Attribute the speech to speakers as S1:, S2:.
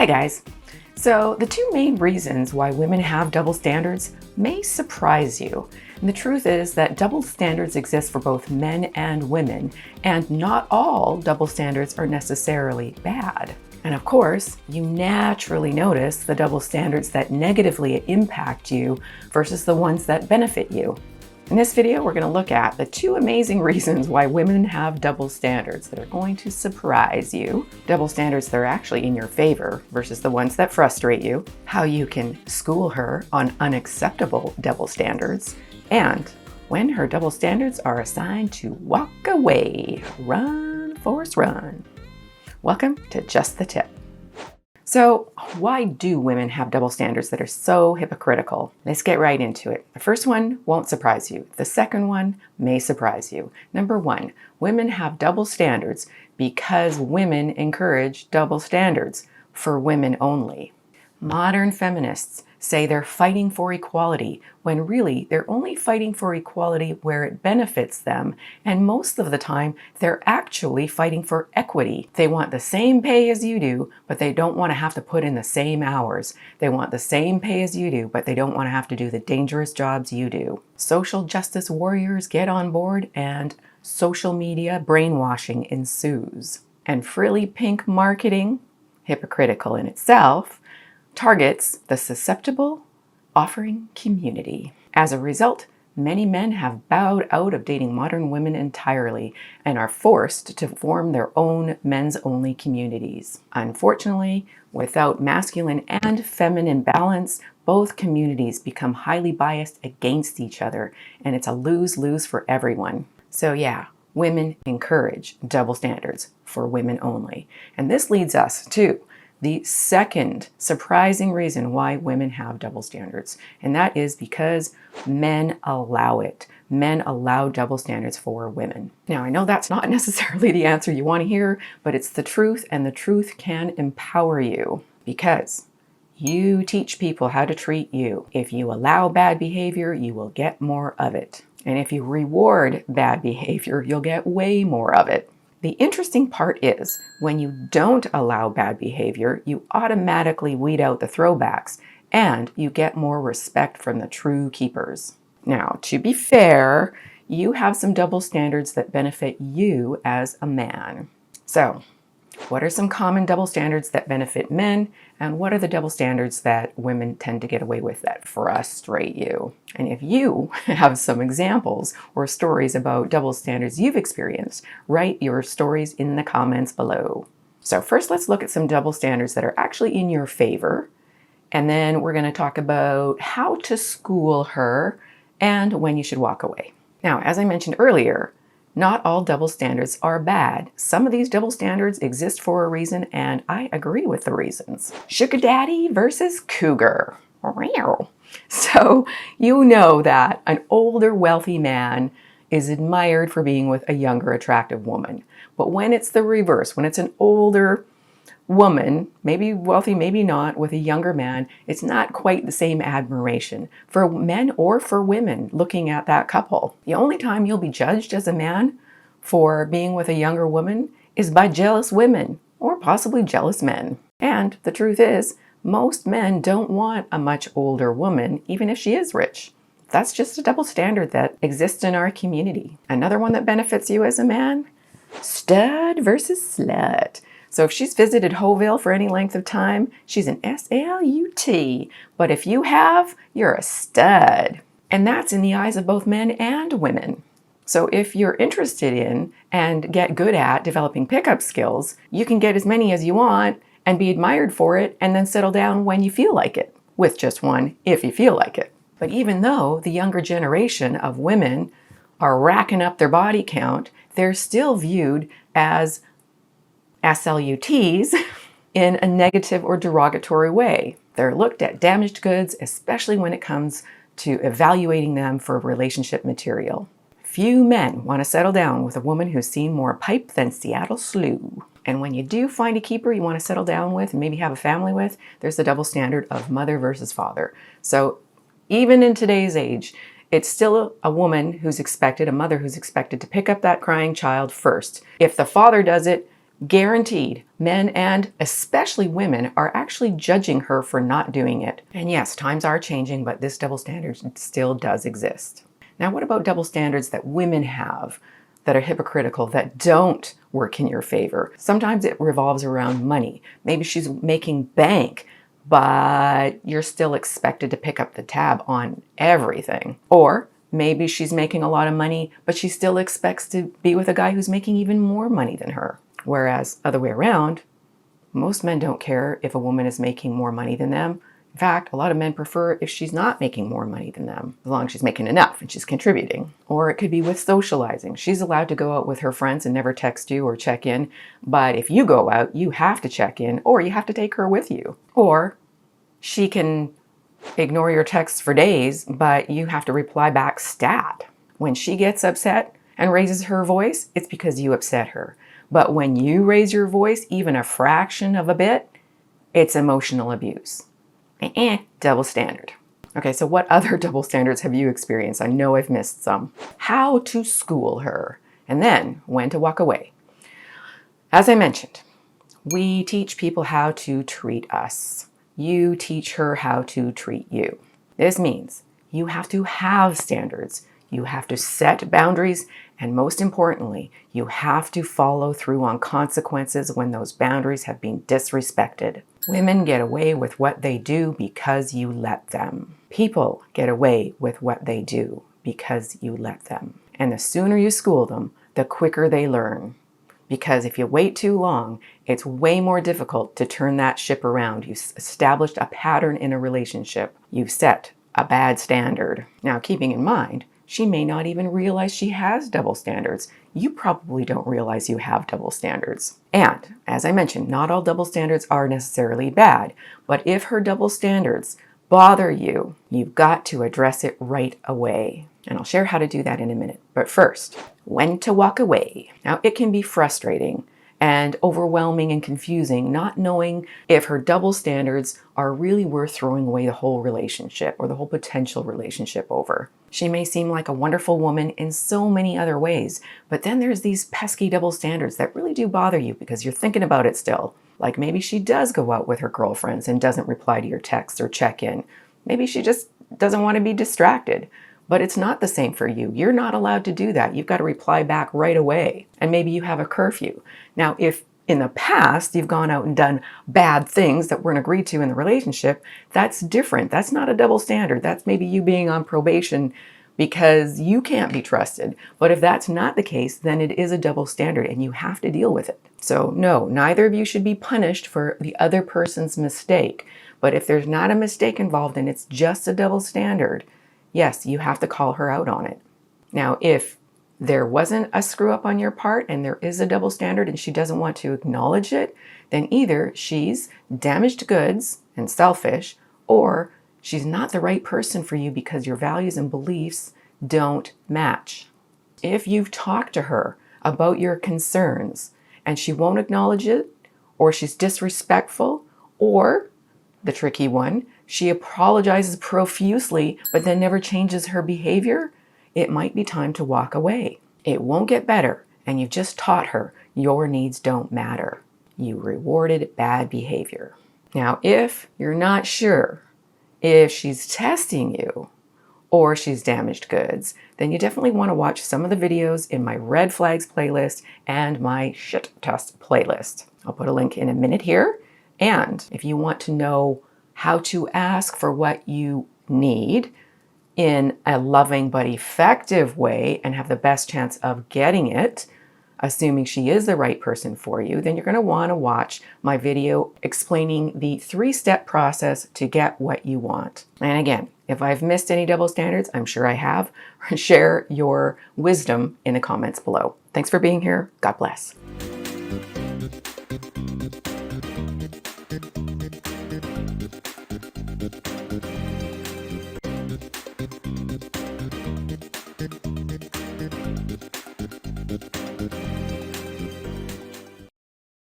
S1: Hey guys! So the two main reasons why women have double standards may surprise you. And the truth is that double standards exist for both men and women, and not all double standards are necessarily bad. And of course, you naturally notice the double standards that negatively impact you versus the ones that benefit you. In this video, we're going to look at the two amazing reasons why women have double standards that are going to surprise you. Double standards that are actually in your favor versus the ones that frustrate you. How you can school her on unacceptable double standards. And when her double standards are assigned to walk away. Run, Forrest, run. Welcome to Just the Tip. So why do women have double standards that are so hypocritical? Let's get right into it. The first one won't surprise you. The second one may surprise you. Number one, women have double standards because women encourage double standards for women only. Modern feminists say they're fighting for equality when really they're only fighting for equality where it benefits them, and most of the time they're actually fighting for equity. They want the same pay as you do, but they don't want to have to put in the same hours. They want the same pay as you do, but they don't want to have to do the dangerous jobs you do. Social justice warriors get on board and social media brainwashing ensues. And frilly pink marketing, hypocritical in itself, targets the susceptible offering community. As a result, many men have bowed out of dating modern women entirely and are forced to form their own men's-only communities. Unfortunately, without masculine and feminine balance, both communities become highly biased against each other, and it's a lose-lose for everyone. So yeah, women encourage double standards for women only. And this leads us to the second surprising reason why women have double standards, and that is because men allow it. Men allow double standards for women. Now, I know that's not necessarily the answer you want to hear, but it's the truth, and the truth can empower you because you teach people how to treat you. If you allow bad behavior, you will get more of it. And if you reward bad behavior, you'll get way more of it. The interesting part is, when you don't allow bad behavior, you automatically weed out the throwbacks, and you get more respect from the true keepers. Now, to be fair, you have some double standards that benefit you as a man. So, what are some common double standards that benefit men, and what are the double standards that women tend to get away with that frustrate you? And if you have some examples or stories about double standards you've experienced, write your stories in the comments below. So first, let's look at some double standards that are actually in your favor, and then we're going to talk about how to school her and when you should walk away. Now, as I mentioned earlier, not all double standards are bad. Some of these double standards exist for a reason, and I agree with the reasons. Sugar daddy versus cougar. So you know that an older wealthy man is admired for being with a younger attractive woman. But when it's the reverse, when it's an older woman, maybe wealthy, maybe not, with a younger man, it's not quite the same admiration for men or for women looking at that couple. The only time you'll be judged as a man for being with a younger woman is by jealous women or possibly jealous men. And the truth is, most men don't want a much older woman, even if she is rich. That's just a double standard that exists in our community. Another one that benefits you as a man, stud versus slut. So if she's visited Hoville for any length of time, she's an S-L-U-T. But if you have, you're a stud. And that's in the eyes of both men and women. So if you're interested in and get good at developing pickup skills, you can get as many as you want and be admired for it and then settle down when you feel like it, with just one if you feel like it. But even though the younger generation of women are racking up their body count, they're still viewed as SLUTs in a negative or derogatory way. They're looked at damaged goods, especially when it comes to evaluating them for relationship material. Few men want to settle down with a woman who's seen more pipe than Seattle Slew. And when you do find a keeper you want to settle down with and maybe have a family with, there's the double standard of mother versus father. So even in today's age, it's still a woman who's expected, a mother who's expected to pick up that crying child first. If the father does it, Guaranteed, men and especially women are actually judging her for not doing it. And yes, times are changing, but this double standard still does exist. Now, what about double standards that women have that are hypocritical, that don't work in your favor? Sometimes it revolves around money. Maybe she's making bank, but you're still expected to pick up the tab on everything. Or maybe she's making a lot of money, but she still expects to be with a guy who's making even more money than her. Whereas, other way around, most men don't care if a woman is making more money than them. In fact, a lot of men prefer if she's not making more money than them, as long as she's making enough and she's contributing. Or it could be with socializing. She's allowed to go out with her friends and never text you or check in, but if you go out, you have to check in, or you have to take her with you. Or she can ignore your texts for days, but you have to reply back stat. When she gets upset and raises her voice, it's because you upset her. But when you raise your voice even a fraction of a bit, it's emotional abuse. Double standard. Okay, so what other double standards have you experienced? I know I've missed some. How to school her, and then when to walk away. As I mentioned, we teach people how to treat us. You teach her how to treat you. This means you have to have standards. You have to set boundaries, and most importantly, you have to follow through on consequences when those boundaries have been disrespected. Women get away with what they do because you let them. People get away with what they do because you let them. And the sooner you school them, the quicker they learn. Because if you wait too long, it's way more difficult to turn that ship around. You've established a pattern in a relationship. You've set a bad standard. Now, keeping in mind, she may not even realize she has double standards. You probably don't realize you have double standards. And, as I mentioned, not all double standards are necessarily bad, but if her double standards bother you, you've got to address it right away. And I'll share how to do that in a minute. But first, when to walk away. Now, it can be frustrating and overwhelming and confusing, not knowing if her double standards are really worth throwing away the whole relationship or the whole potential relationship over. She may seem like a wonderful woman in so many other ways, but then there's these pesky double standards that really do bother you because you're thinking about it still. Like maybe she does go out with her girlfriends and doesn't reply to your texts or check in. Maybe she just doesn't want to be distracted. But it's not the same for you. You're not allowed to do that. You've got to reply back right away. And maybe you have a curfew. Now, if in the past you've gone out and done bad things that weren't agreed to in the relationship, that's different. That's not a double standard. That's maybe you being on probation because you can't be trusted. But if that's not the case, then it is a double standard and you have to deal with it. So no, neither of you should be punished for the other person's mistake. But if there's not a mistake involved and it's just a double standard, yes, you have to call her out on it. Now, if there wasn't a screw up on your part and there is a double standard and she doesn't want to acknowledge it, then either she's damaged goods and selfish, or she's not the right person for you because your values and beliefs don't match. If you've talked to her about your concerns and she won't acknowledge it, or she's disrespectful, or the tricky one, she apologizes profusely, but then never changes her behavior, it might be time to walk away. It won't get better, and you've just taught her your needs don't matter. You rewarded bad behavior. Now, if you're not sure if she's testing you or she's damaged goods, then you definitely want to watch some of the videos in my red flags playlist and my shit test playlist. I'll put a link in a minute here. And if you want to know how to ask for what you need in a loving but effective way and have the best chance of getting it, assuming she is the right person for you, then you're going to want to watch my video explaining the 3-step process to get what you want. And again, if I've missed any double standards, I'm sure I have, share your wisdom in the comments below. Thanks for being here. God bless.